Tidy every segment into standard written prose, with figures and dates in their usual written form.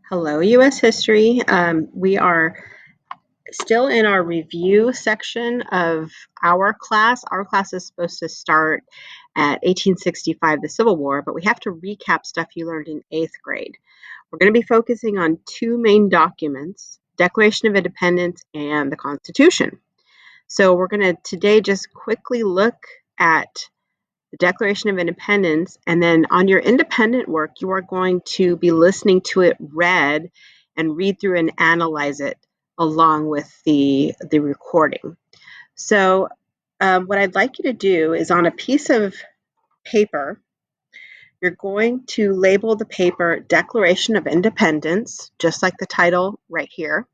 Hello, U.S. history. We are still in our review section of our class. Our class is supposed to start at 1865, the Civil War, but we have to recap stuff you learned in 8th grade. We're going to be focusing on two main documents, Declaration of Independence and the Constitution. So we're going to today just quickly look at the Declaration of Independence, and then on your independent work, you are going to be listening to it read and read through and analyze it along with the recording. So what I'd like you to do is on a piece of paper, you're going to label the paper Declaration of Independence, just like the title right here.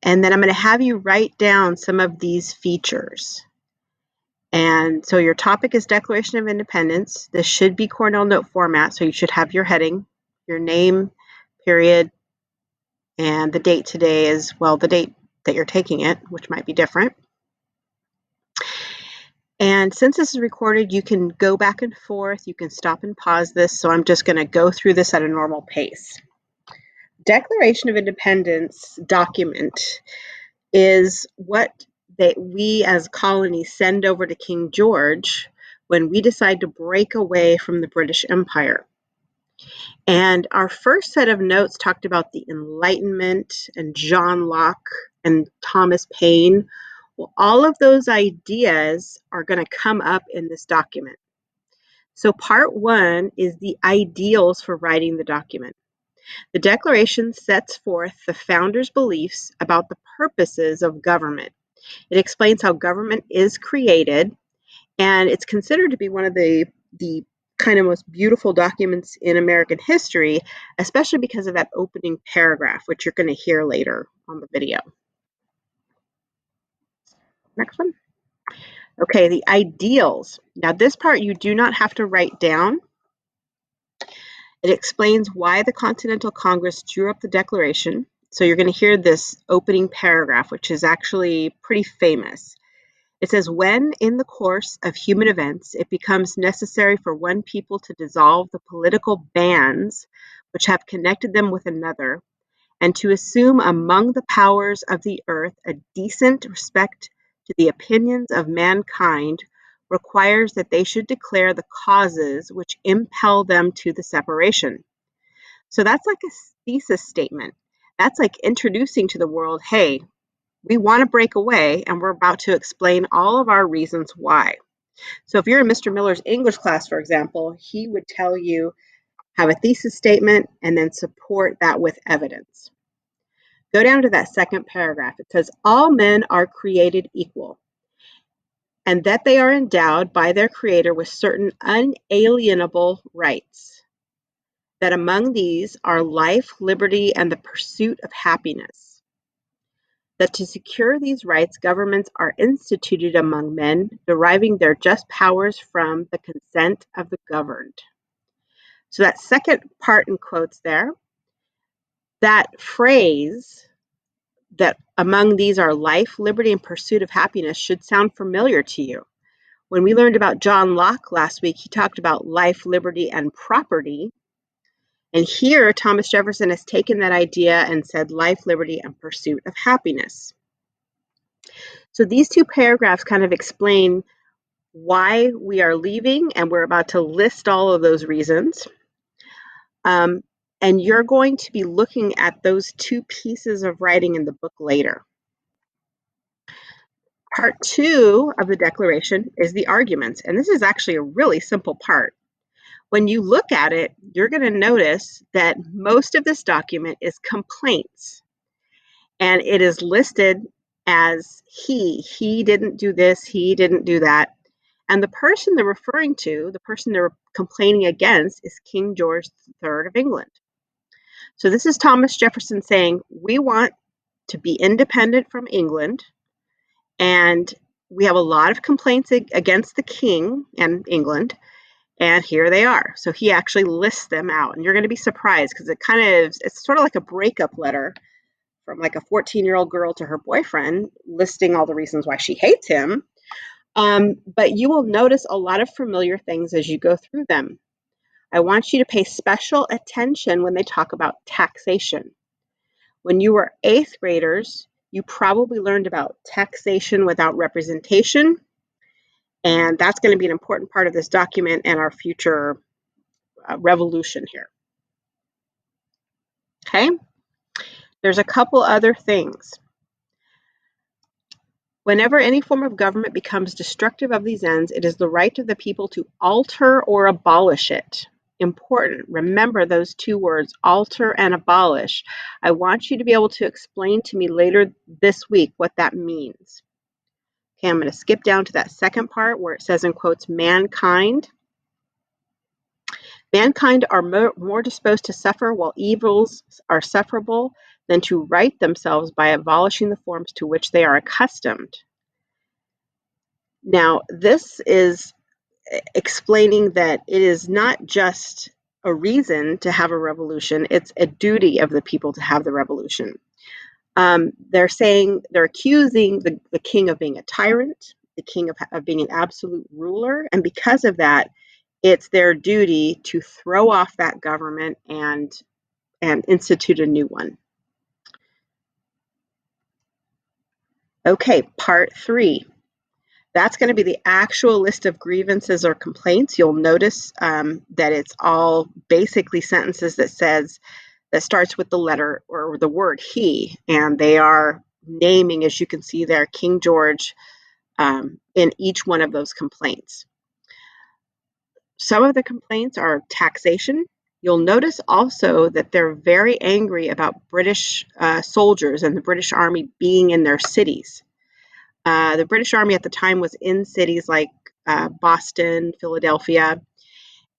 And then I'm going to have you write down some of these features. And so your topic is Declaration of Independence. This should be Cornell Note format, so you should have your heading, your name, period, and the date today is, well, the date that you're taking it, which might be different. And since this is recorded, you can go back and forth. You can stop and pause this, so I'm just going to go through this at a normal pace. Declaration of Independence document is what we as colonies send over to King George when we decide to break away from the British Empire. And our first set of notes talked about the Enlightenment and John Locke and Thomas Paine. Well, all of those ideas are going to come up in this document. So part one is the ideals for writing the document. The Declaration sets forth the founders' beliefs about the purposes of government. It explains how government is created, and it's considered to be one of the kind of most beautiful documents in American history, especially because of that opening paragraph, which you're going to hear later on the video. Next one. Okay, the ideals. Now, this part you do not have to write down. It explains why the Continental Congress drew up the Declaration. So you're going to hear this opening paragraph, which is actually pretty famous. It says, when in the course of human events it becomes necessary for one people to dissolve the political bands which have connected them with another, and to assume among the powers of the earth a decent respect to the opinions of mankind, requires that they should declare the causes which impel them to the separation. So that's like a thesis statement. That's like introducing to the world, hey, we want to break away, and we're about to explain all of our reasons why. So if you're in Mr. Miller's English class, for example, he would tell you, have a thesis statement and then support that with evidence. Go down to that second paragraph. It says, all men are created equal, and that they are endowed by their Creator with certain unalienable rights, that among these are life, liberty, and the pursuit of happiness. That to secure these rights, governments are instituted among men, deriving their just powers from the consent of the governed. So that second part in quotes there, that phrase, that among these are life, liberty, and pursuit of happiness, should sound familiar to you. When we learned about John Locke last week, he talked about life, liberty, and property. And here, Thomas Jefferson has taken that idea and said life, liberty, and pursuit of happiness. So these two paragraphs kind of explain why we are leaving, and we're about to list all of those reasons. And you're going to be looking at those two pieces of writing in the book later. Part two of the Declaration is the arguments, and this is actually a really simple part. When you look at it, you're going to notice that most of this document is complaints, and it is listed as he didn't do this, he didn't do that. And the person they're referring to, the person they're complaining against, is King George III of England. So this is Thomas Jefferson saying, we want to be independent from England, and we have a lot of complaints against the king and England, and here they are. So he actually lists them out, and you're going to be surprised because it's sort of like a breakup letter from like a 14-year-old girl to her boyfriend, listing all the reasons why she hates him. But you will notice a lot of familiar things as you go through them. I want you to pay special attention when they talk about taxation. When you were 8th graders, you probably learned about taxation without representation, and that's going to be an important part of this document and our future revolution here. Okay? There's a couple other things. Whenever any form of government becomes destructive of these ends, it is the right of the people to alter or abolish it. Important. Remember those two words, alter and abolish. I want you to be able to explain to me later this week what that means. Okay, I'm going to skip down to that second part where it says in quotes, mankind. Mankind are more disposed to suffer while evils are sufferable than to right themselves by abolishing the forms to which they are accustomed. Now, this is explaining that it is not just a reason to have a revolution, it's a duty of the people to have the revolution. They're accusing the king of being a tyrant, the king of being an absolute ruler, and because of that, it's their duty to throw off that government and institute a new one. Okay, part 3. That's going to be the actual list of grievances or complaints. You'll notice that it's all basically sentences that starts with the letter or the word he, and they are naming, as you can see there, King George in each one of those complaints. Some of the complaints are taxation. You'll notice also that they're very angry about British soldiers and the British Army being in their cities. The British Army at the time was in cities like Boston, Philadelphia,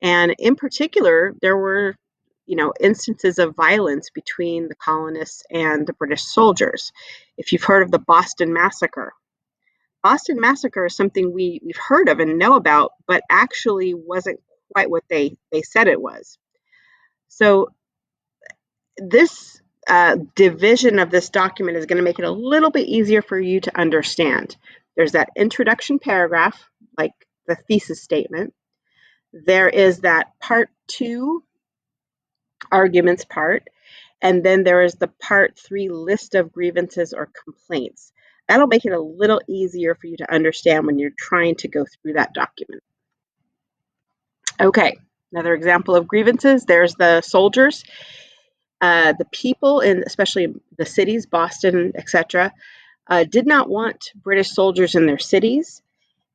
and in particular, there were, instances of violence between the colonists and the British soldiers. If you've heard of the Boston Massacre, Boston Massacre is something we've heard of and know about, but actually wasn't quite what they said it was. So this division of this document is going to make it a little bit easier for you to understand. There's that introduction paragraph, like the thesis statement. There is that part 2 arguments part, and then there is the part 3 list of grievances or complaints. That'll make it a little easier for you to understand when you're trying to go through that document. Okay, another example of grievances, there's the soldiers. The people in especially the cities, Boston, etc., did not want British soldiers in their cities.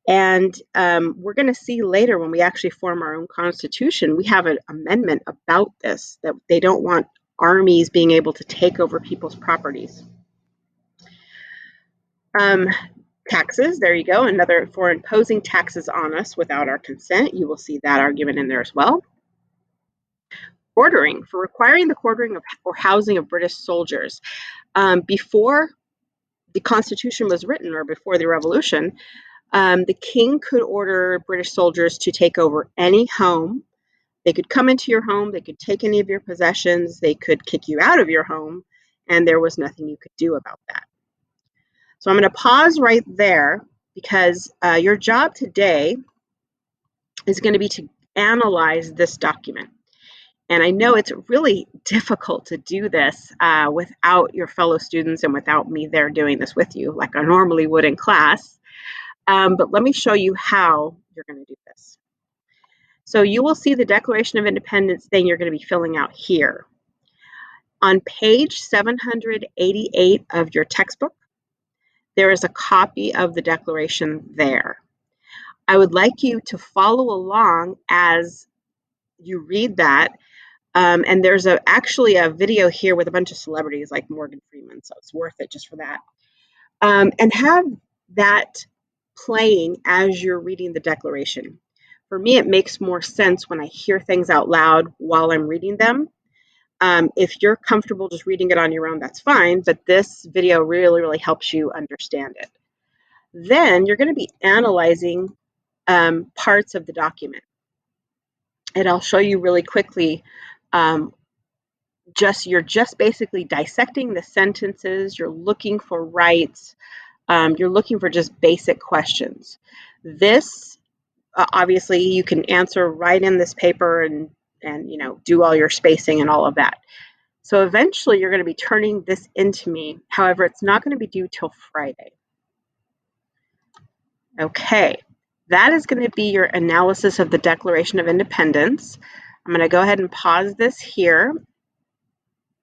And we're going to see later when we actually form our own constitution, we have an amendment about this, that they don't want armies being able to take over people's properties. Taxes, there you go, another for imposing taxes on us without our consent. You will see that argument in there as well. Quartering, for requiring the quartering of or housing of British soldiers. Before the Constitution was written, or before the Revolution, the king could order British soldiers to take over any home. They could come into your home, they could take any of your possessions, they could kick you out of your home, and there was nothing you could do about that. So I'm going to pause right there because your job today is going to be to analyze this document. And I know it's really difficult to do this without your fellow students and without me there doing this with you, like I normally would in class. But let me show you how you're going to do this. So you will see the Declaration of Independence thing you're going to be filling out here. On page 788 of your textbook, there is a copy of the Declaration there. I would like you to follow along as you read that. And there's actually a video here with a bunch of celebrities like Morgan Freeman, so it's worth it just for that. And have that playing as you're reading the Declaration. For me, it makes more sense when I hear things out loud while I'm reading them. If you're comfortable just reading it on your own, that's fine, but this video really, really helps you understand it. Then you're going to be analyzing parts of the document. And I'll show you really quickly, you're just basically dissecting the sentences, you're looking for rights, you're looking for just basic questions. This, obviously, you can answer right in this paper and and do all your spacing and all of that. So eventually you're going to be turning this into me. However, it's not going to be due till Friday. Okay, that is going to be your analysis of the Declaration of Independence. I'm going to go ahead and pause this here,